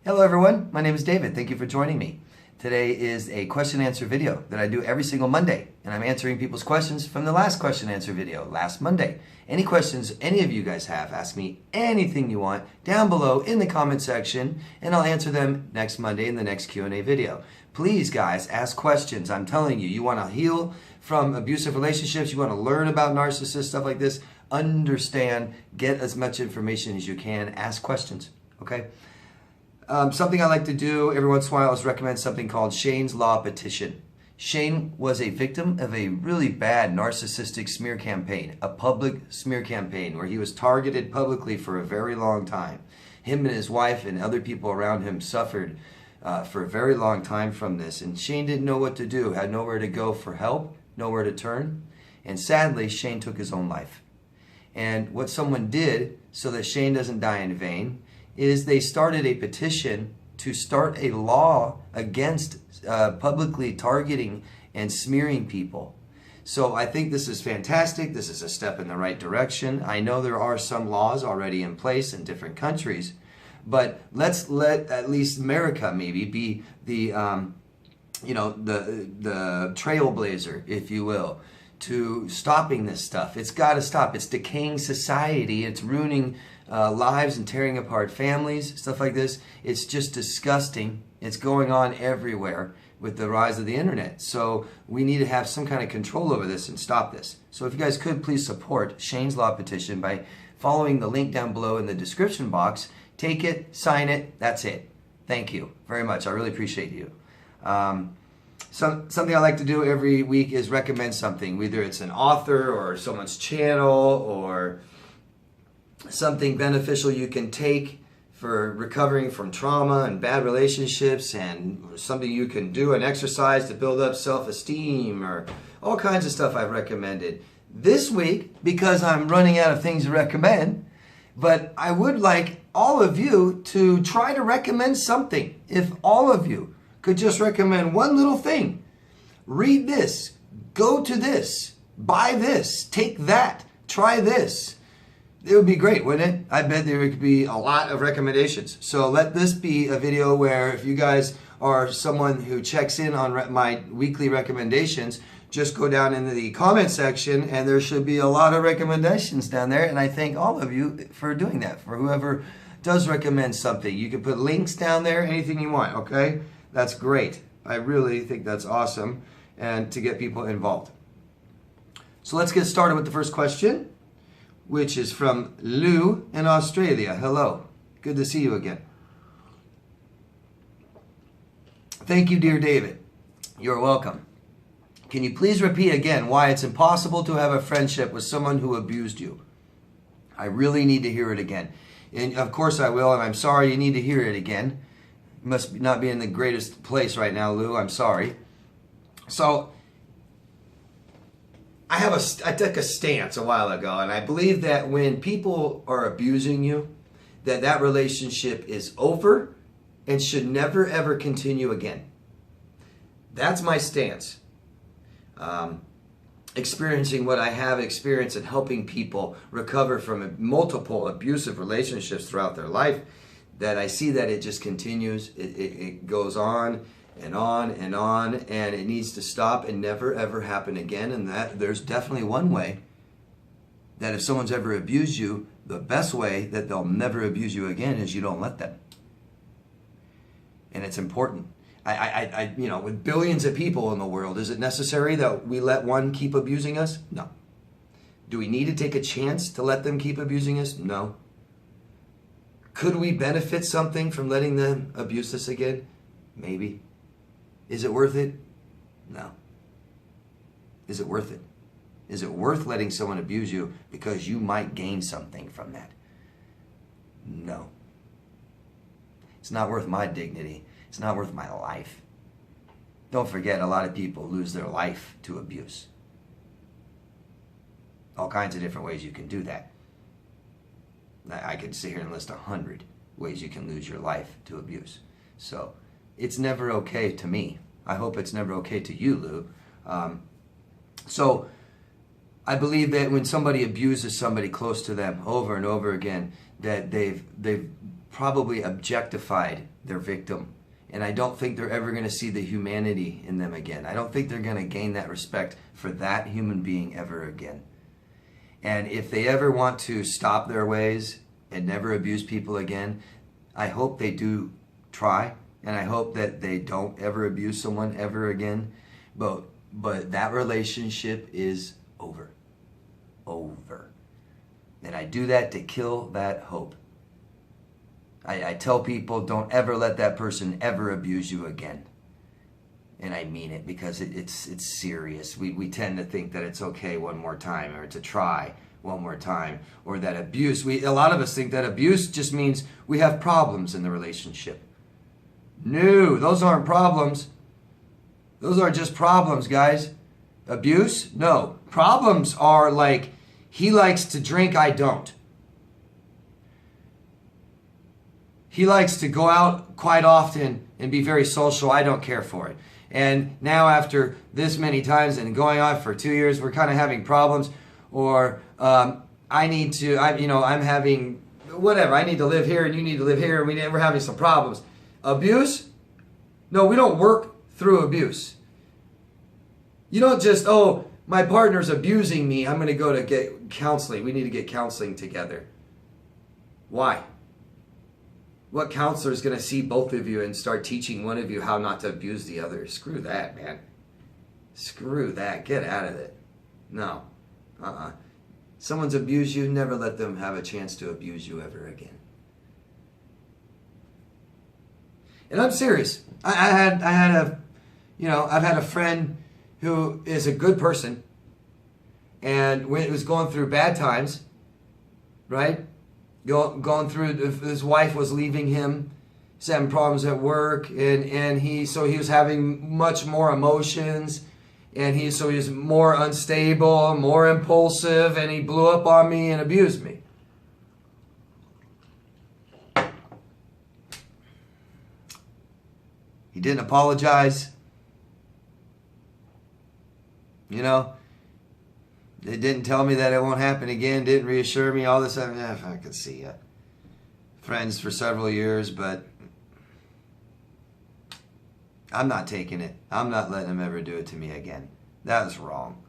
Hello everyone, my name is David. Thank you for joining me. Today is a question and answer video that I do every single Monday, and I'm answering people's questions from the last question and answer video last Monday. Any questions any of you guys have, ask me anything you want down below in the comment section, and I'll answer them next Monday in the next Q&A video. Please guys, ask questions. I'm telling you, you want to heal from abusive relationships, you want to learn about narcissists, stuff like this, understand, get as much information as you can, ask questions, okay? Something I like to do every once in a while is recommend something called Shane's Law Petition. Shane was a victim of a really bad narcissistic smear campaign, a public smear campaign where he was targeted publicly for a very long time. Him and his wife and other people around him suffered for a very long time from this, and Shane didn't know what to do, had nowhere to go for help, nowhere to turn, and sadly Shane took his own life. And what someone did so that Shane doesn't die in vain is they started a petition to start a law against publicly targeting and smearing people. So I think this is fantastic. This is a step in the right direction. I know there are some laws already in place in different countries, but let's let at least America maybe be the the trailblazer, if you will, to stopping this stuff. It's got to stop. It's decaying society. It's ruining lives and tearing apart families, stuff like this. It's just disgusting. It's going on everywhere with the rise of the internet. So we need to have some kind of control over this and stop this. So if you guys could please support Shane's Law Petition by following the link down below in the description box. Take it, sign it, that's it. Thank you very much. I really appreciate you. Something I like to do every week is recommend something, whether it's an author or someone's channel or something beneficial you can take for recovering from trauma and bad relationships, and something you can do, an exercise to build up self-esteem, or all kinds of stuff I've recommended. This week, because I'm running out of things to recommend, but I would like all of you to try to recommend something. If all of you could just recommend one little thing, read this, go to this, buy this, take that, try this. It would be great, wouldn't it? I bet there could be a lot of recommendations. So let this be a video where if you guys are someone who checks in on my weekly recommendations, just go down into the comment section and there should be a lot of recommendations down there. And I thank all of you for doing that. For whoever does recommend something, you can put links down there, anything you want, okay? That's great. I really think that's awesome, and to get people involved. So let's get started with the first question, which is from Lou in Australia. Hello. Good to see you again. Thank you, dear David. You're welcome. Can you please repeat again why it's impossible to have a friendship with someone who abused you? I really need to hear it again. And of course I will, and I'm sorry you need to hear it again. You must not be in the greatest place right now, Lou. I'm sorry. So I took a stance a while ago, and I believe that when people are abusing you, that relationship is over and should never ever continue again. That's my stance. Experiencing what I have experienced and helping people recover from multiple abusive relationships throughout their life, that I see that it just continues. It goes on and on and on, and it needs to stop and never ever happen again. And that there's definitely one way that if someone's ever abused you, the best way that they'll never abuse you again is you don't let them. And it's important. You know, with billions of people in the world, is it necessary that we let one keep abusing us? No. Do we need to take a chance to let them keep abusing us? No. Could we benefit something from letting them abuse us again? Maybe. Is it worth it? No. Is it worth it? Is it worth letting someone abuse you because you might gain something from that? No. It's not worth my dignity. It's not worth my life. Don't forget, a lot of people lose their life to abuse. All kinds of different ways you can do that. I could sit here and list 100 ways you can lose your life to abuse. So it's never okay to me. I hope it's never okay to you, Lou. So I believe that when somebody abuses somebody close to them over and over again, that they've probably objectified their victim. And I don't think they're ever going to see the humanity in them again. I don't think they're going to gain that respect for that human being ever again. And if they ever want to stop their ways and never abuse people again, I hope they do try. And I hope that they don't ever abuse someone ever again. But that relationship is over. Over. And I do that to kill that hope. I tell people, don't ever let that person ever abuse you again. And I mean it, because it's serious. We tend to think that it's okay one more time, or to try one more time, or that abuse. A lot of us think that abuse just means we have problems in the relationship. No, those aren't problems. Those are just problems, guys. Abuse? No. Problems are like, he likes to drink, I don't. He likes to go out quite often and be very social. I don't care for it. And now after this many times and going on for 2 years, we're kind of having problems. Or I'm having whatever. I need to live here and you need to live here. And we're having some problems. Abuse? No, we don't work through abuse. You don't just, oh, my partner's abusing me, I'm going to go to get counseling. We need to get counseling together. Why? What counselor is going to see both of you and start teaching one of you how not to abuse the other? Screw that, man. Screw that. Get out of it. No. Someone's abused you, never let them have a chance to abuse you ever again. And I'm serious. I've had a friend who is a good person, and when it was going through bad times, right? Going through, his wife was leaving him, he's having problems at work, and he was having much more emotions, and he was more unstable, more impulsive, and he blew up on me and abused me. He didn't apologize. You know, it didn't tell me that it won't happen again, didn't reassure me, all this stuff. I could see it. Friends for several years, but I'm not taking it. I'm not letting him ever do it to me again. That is wrong.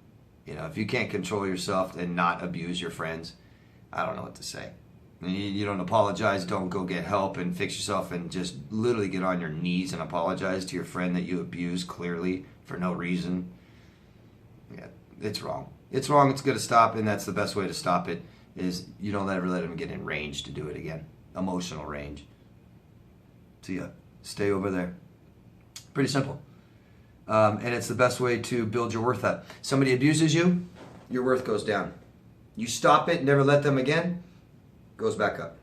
You know, if you can't control yourself and not abuse your friends, I don't know what to say. You don't apologize, don't go get help and fix yourself and just literally get on your knees and apologize to your friend that you abused clearly for no reason. Yeah, it's wrong. It's wrong. It's going to stop, and that's the best way to stop it, is you don't ever let them get in range to do it again. Emotional range. So yeah, stay over there. Pretty simple. And it's the best way to build your worth up. Somebody abuses you, your worth goes down. You stop it, never let them again, goes back up.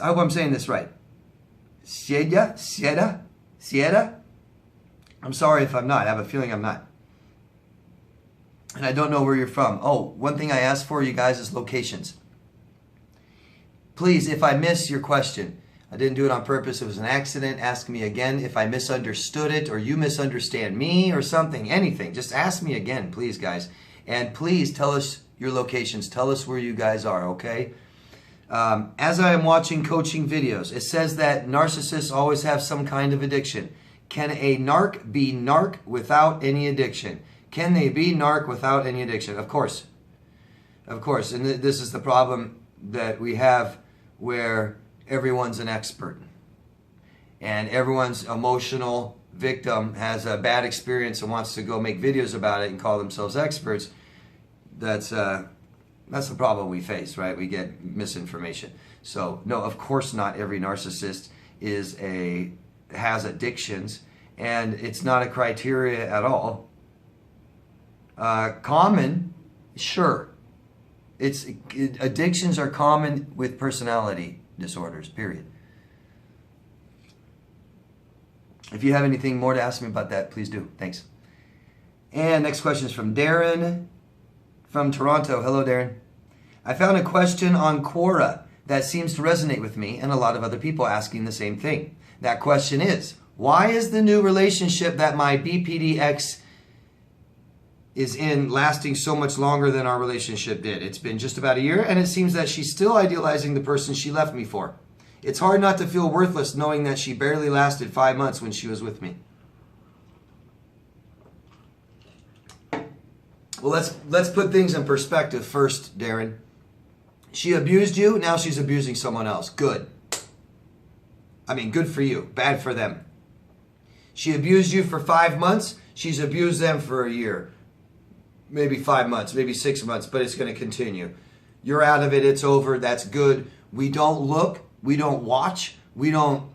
I hope I'm saying this right. Sierra? I'm sorry if I'm not. I have a feeling I'm not. And I don't know where you're from. Oh, one thing I asked for you guys is locations. Please, if I miss your question, I didn't do it on purpose. It was an accident. Ask me again if I misunderstood it, or you misunderstand me or something, anything. Just ask me again, please, guys. And please tell us your locations. Tell us where you guys are, okay? As I am watching coaching videos, it says that narcissists always have some kind of addiction. Can a narc be narc without any addiction? Can they be narc without any addiction? Of course. Of course. And this is the problem that we have, where everyone's an expert. And everyone's emotional victim has a bad experience and wants to go make videos about it and call themselves experts. That's the problem we face, right? We get misinformation. So, no, of course not every narcissist has addictions, and it's not a criteria at all. Common, sure. Addictions are common with personality disorders, period. If you have anything more to ask me about that, please do. Thanks. And next question is from Darren from Toronto. Hello, Darren. I found a question on Quora that seems to resonate with me and a lot of other people asking the same thing. That question is, why is the new relationship that my BPD ex is in lasting so much longer than our relationship did. It's been just about a year, and it seems that she's still idealizing the person she left me for. It's hard not to feel worthless knowing that she barely lasted 5 months when she was with me. Well, let's put things in perspective first, Darren. She abused you, now she's abusing someone else. Good. I mean, good for you, bad for them. She abused you for 5 months, she's abused them for a year. Maybe 5 months, maybe 6 months, but it's going to continue. You're out of it, it's over, that's good. We don't look, we don't watch, we don't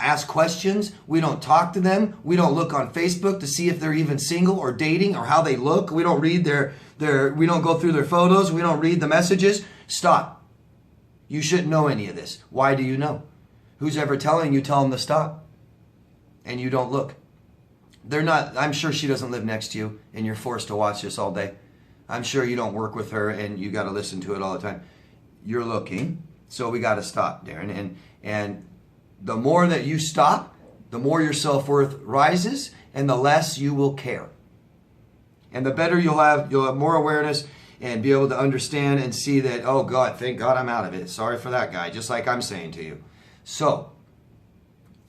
ask questions, we don't talk to them, we don't look on Facebook to see if they're even single or dating or how they look. We don't read we don't go through their photos, we don't read the messages. Stop. You shouldn't know any of this. Why do you know? Who's ever telling you, tell them to stop. And you don't look. I'm sure she doesn't live next to you and you're forced to watch this all day. I'm sure you don't work with her and you got to listen to it all the time. You're looking, so we got to stop, Darren. And the more that you stop, the more your self-worth rises and the less you will care. And the better you'll have more awareness and be able to understand and see that, oh God, thank God I'm out of it. Sorry for that guy, just like I'm saying to you. So,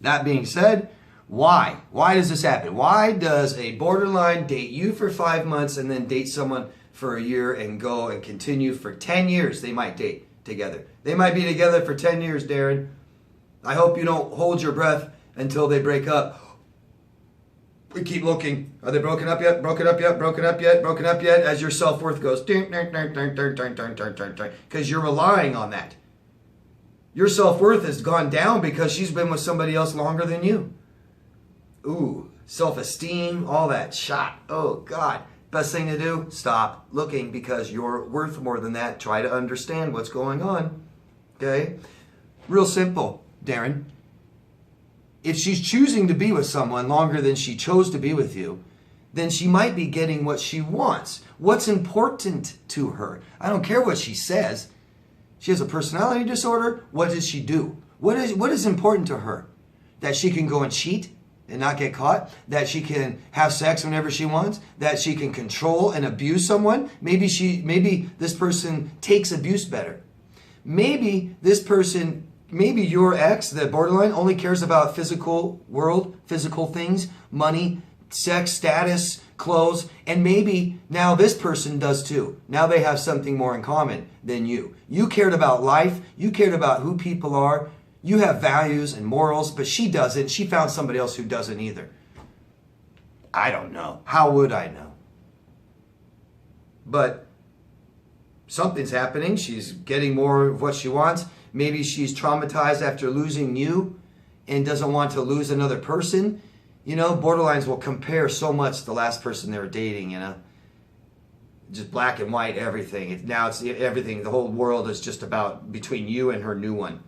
that being said, why? Why does this happen? Why does a borderline date you for 5 months and then date someone for a year and go and continue for 10 years? They might date together. They might be together for 10 years, Darren. I hope you don't hold your breath until they break up. We keep looking. Are they broken up yet? Broken up yet? Broken up yet? Broken up yet? As your self-worth goes, because you're relying on that. Your self-worth has gone down because she's been with somebody else longer than you. Ooh, self-esteem, all that shot. Oh, God. Best thing to do, stop looking because you're worth more than that. Try to understand what's going on. Okay? Real simple, Darren. If she's choosing to be with someone longer than she chose to be with you, then she might be getting what she wants. What's important to her? I don't care what she says. She has a personality disorder. What does she do? What is important to her? That she can go and cheat and not get caught? That she can have sex whenever she wants? That she can control and abuse someone? Maybe this person takes abuse better. Maybe your ex, the borderline, only cares about physical world, physical things, money, sex, status, clothes, and maybe now this person does too. Now they have something more in common than you. You cared about life. You cared about who people are. You have values and morals, but she doesn't. She found somebody else who doesn't either. I don't know. How would I know? But something's happening. She's getting more of what she wants. Maybe she's traumatized after losing you and doesn't want to lose another person. You know, borderlines will compare so much to the last person they were dating, you know. Just black and white, everything. Now it's everything. The whole world is just about between you and her new one.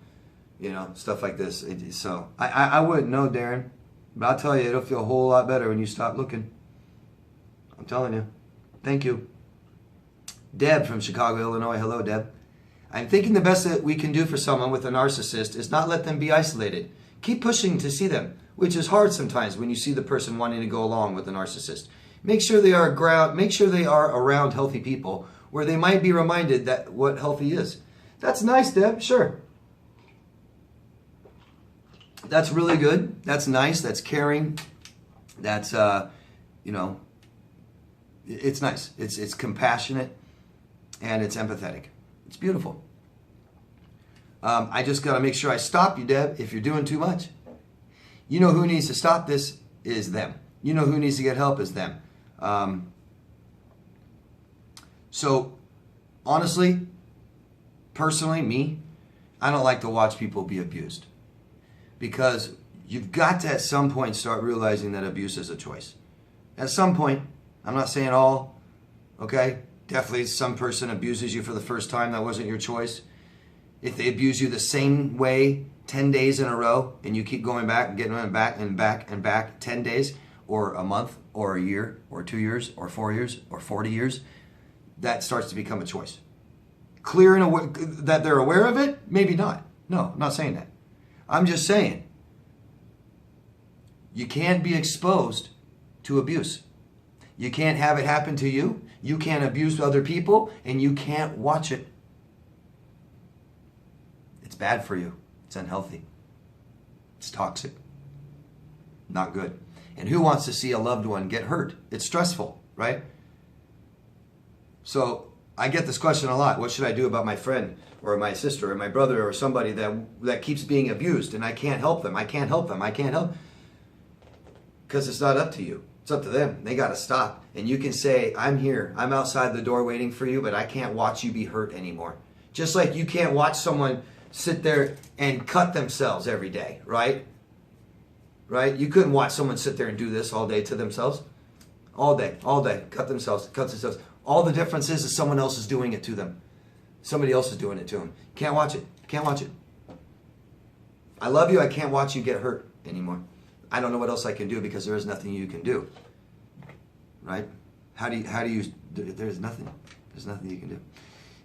You know, stuff like this. So I wouldn't know, Darren. But I'll tell you, it'll feel a whole lot better when you stop looking. I'm telling you. Thank you. Deb from Chicago, Illinois. Hello, Deb. I'm thinking the best that we can do for someone with a narcissist is not let them be isolated. Keep pushing to see them, which is hard sometimes when you see the person wanting to go along with a narcissist. Make sure they are around healthy people where they might be reminded that what healthy is. That's nice, Deb. Sure. That's really good. That's nice. That's caring. That's it's nice. It's compassionate and it's empathetic. It's beautiful. I just got to make sure I stop you, Deb, if you're doing too much. You know who needs to stop this is them. You know who needs to get help is them. So, honestly, personally, me, I don't like to watch people be abused. Because you've got to, at some point, start realizing that abuse is a choice. At some point, I'm not saying all, okay? Definitely some person abuses you for the first time, that wasn't your choice. If they abuse you the same way 10 days in a row, and you keep going back and getting them back and back and back 10 days, or a month, or a year, or 2 years, or 4 years, or 40 years, that starts to become a choice. Clear and that they're aware of it? Maybe not. No, I'm not saying that. I'm just saying, you can't be exposed to abuse. You can't have it happen to you. You can't abuse other people, and you can't watch it. It's bad for you. It's unhealthy. It's toxic. Not good. And who wants to see a loved one get hurt? It's stressful, right? So I get this question a lot. What should I do about my friend or my sister or my brother or somebody that keeps being abused and I can't help them? I can't help them. I can't help. Because it's not up to you. It's up to them. They got to stop. And you can say, I'm here. I'm outside the door waiting for you, but I can't watch you be hurt anymore. Just like you can't watch someone sit there and cut themselves every day, right? Right? You couldn't watch someone sit there and do this all day to themselves. All day, cut themselves. All the difference is someone else is doing it to them. Somebody else is doing it to them. Can't watch it. Can't watch it. I love you. I can't watch you get hurt anymore. I don't know what else I can do because there is nothing you can do. Right? How do you, there's nothing. There's nothing you can do.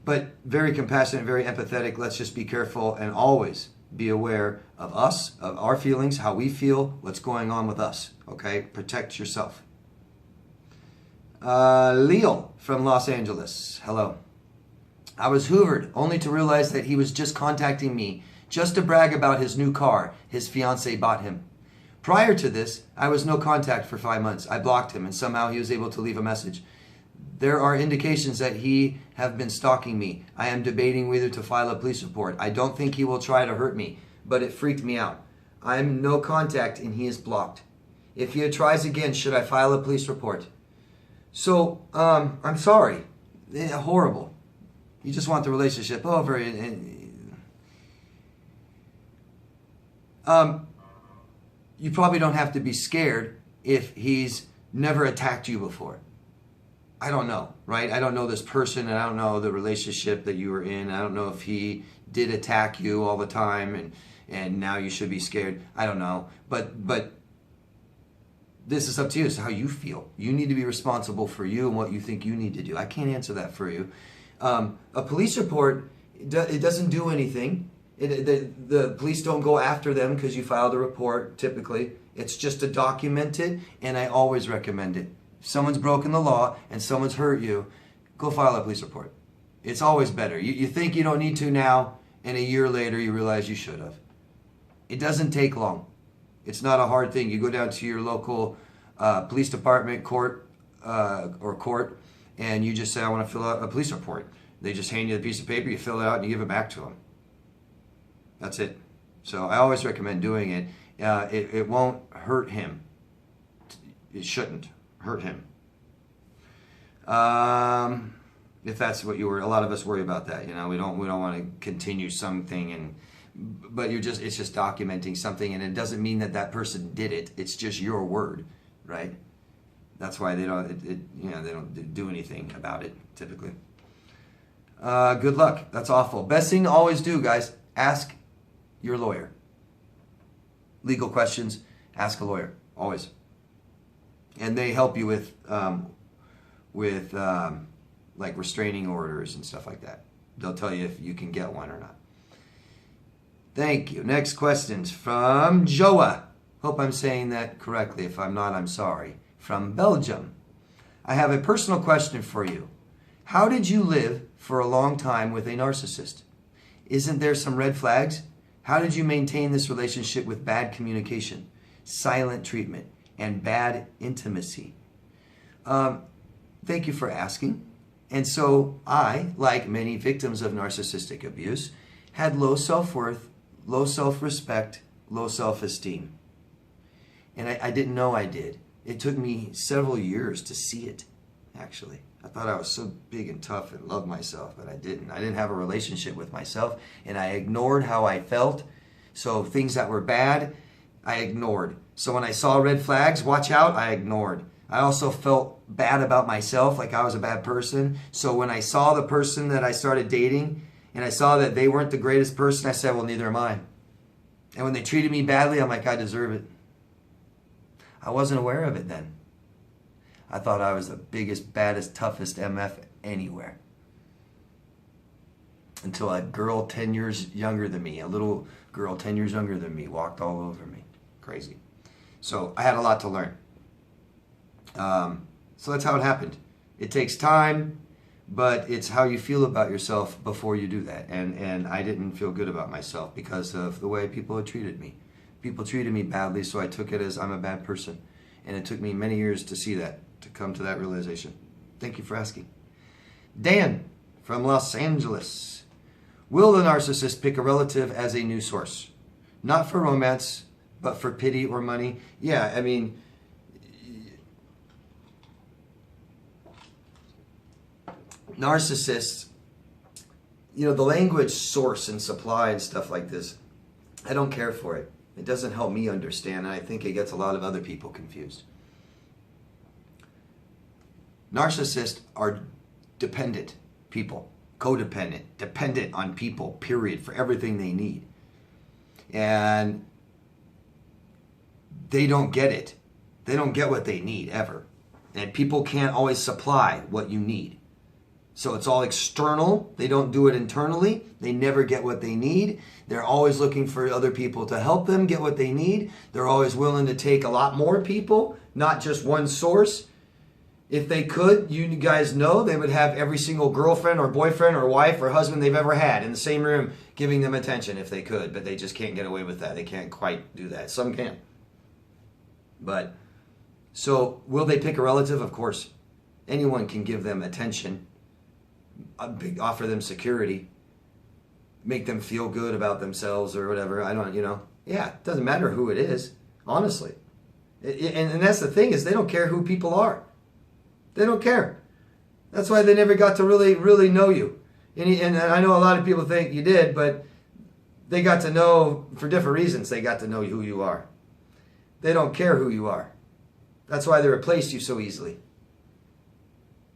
But very compassionate, very empathetic. Let's just be careful and always be aware of us, of our feelings, how we feel, what's going on with us. Okay? Protect yourself. Leo from Los Angeles. Hello. I was hoovered only to realize that he was just contacting me just to brag about his new car his fiance bought him. Prior to this, I was no contact for 5 months. I blocked him and somehow he was able to leave a message. There are indications that he have been stalking me. I am debating whether to file a police report. I don't think he will try to hurt me, but it freaked me out. I'm no contact and he is blocked. If he tries again, should I file a police report? So, I'm sorry. Horrible. You just want the relationship over. You probably don't have to be scared if he's never attacked you before. I don't know, right? I don't know this person, and I don't know the relationship that you were in. I don't know if he did attack you all the time, and now you should be scared. I don't know. But this is up to you. It's how you feel. You need to be responsible for you and what you think you need to do. I can't answer that for you. A police report, it doesn't do anything. The police don't go after them because you filed a report, typically. It's just to document it, and I always recommend it. If someone's broken the law and someone's hurt you, go file a police report. It's always better. You think you don't need to now, and a year later you realize you should have. It doesn't take long. It's not a hard thing. You go down to your local police department, court, and you just say, I want to fill out a police report. They just hand you the piece of paper, you fill it out, and you give it back to them. That's it. So I always recommend doing it. It won't hurt him. It shouldn't hurt him. If that's what you were, a lot of us worry about that. You know, we don't want to continue something, but it's just documenting something, and it doesn't mean that person did it. It's just your word, right? That's why they don't do anything about it typically. Good luck. That's awful. Best thing to always do, guys, ask your lawyer. Legal questions, ask a lawyer, always. And they help you with like restraining orders and stuff like that. They'll tell you if you can get one or not. Thank you. Next question's from Joa. Hope I'm saying that correctly. If I'm not, I'm sorry. From Belgium. I have a personal question for you. How did you live for a long time with a narcissist? Isn't there some red flags? How did you maintain this relationship with bad communication, silent treatment, and bad intimacy? Thank you for asking. And so I, like many victims of narcissistic abuse, had low self-worth, low self-respect, low self-esteem. And I didn't know I did. It took me several years to see it, actually. I thought I was so big and tough and loved myself, but I didn't. I didn't have a relationship with myself, and I ignored how I felt. So things that were bad, I ignored. So when I saw red flags, watch out, I ignored. I also felt bad about myself, like I was a bad person. So when I saw the person that I started dating, and I saw that they weren't the greatest person, I said, well, neither am I. And when they treated me badly, I'm like, I deserve it. I wasn't aware of it then. I thought I was the biggest, baddest, toughest MF anywhere. Until a girl 10 years younger than me, a little girl 10 years younger than me, walked all over me. Crazy. So I had a lot to learn. So that's how it happened. It takes time, but it's how you feel about yourself before you do that. And I didn't feel good about myself because of the way people had treated me. People treated me badly, so I took it as I'm a bad person. And it took me many years to see that, to come to that realization. Thank you for asking. Dan from Los Angeles. Will the narcissist pick a relative as a new source? Not for romance, but for pity or money? Yeah, I mean, narcissists, you know, the language source and supply and stuff like this, I don't care for it. It doesn't help me understand, and I think it gets a lot of other people confused. Narcissists are dependent people, codependent, dependent on people, period, for everything they need. And they don't get it. They don't get what they need, ever. And people can't always supply what you need. So it's all external. They don't do it internally. They never get what they need. They're always looking for other people to help them get what they need. They're always willing to take a lot more people, not just one source. If they could, you guys know, they would have every single girlfriend or boyfriend or wife or husband they've ever had in the same room giving them attention if they could, but they just can't get away with that. They can't quite do that. Some can. But, so will they pick a relative? Of course. Anyone can give them attention, offer them security, make them feel good about themselves or whatever. I don't, yeah, it doesn't matter who it is, honestly. And that's the thing, is they don't care who people are. They don't care. That's why they never got to really know you. And I know a lot of people think you did, but they got to know, for different reasons, they got to know who you are. They don't care who you are. That's why they replaced you so easily.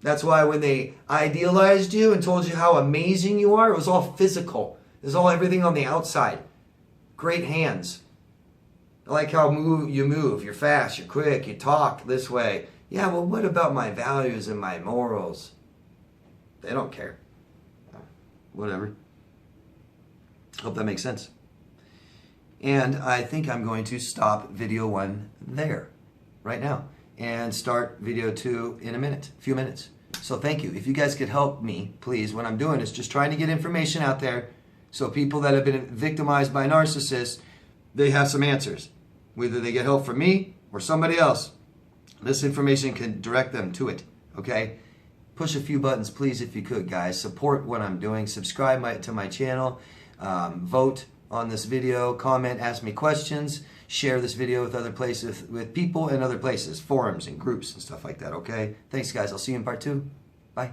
That's why when they idealized you and told you how amazing you are, it was all physical. It was all everything on the outside. Great hands. I like how you move. You're fast, you're quick, you talk this way. Yeah, well, what about my values and my morals? They don't care. Whatever. Hope that makes sense. And I think I'm going to stop video 1 there, right now, and start video 2 in a few minutes. So thank you. If you guys could help me, please, what I'm doing is just trying to get information out there so people that have been victimized by narcissists, they have some answers. Whether they get help from me or somebody else. This information can direct them to it, okay? Push a few buttons, please, if you could, guys. Support what I'm doing. Subscribe to my channel. Vote on this video. Comment, ask me questions. Share this video with other places, with people in other places, forums and groups and stuff like that, okay? Thanks, guys. I'll see you in part 2. Bye.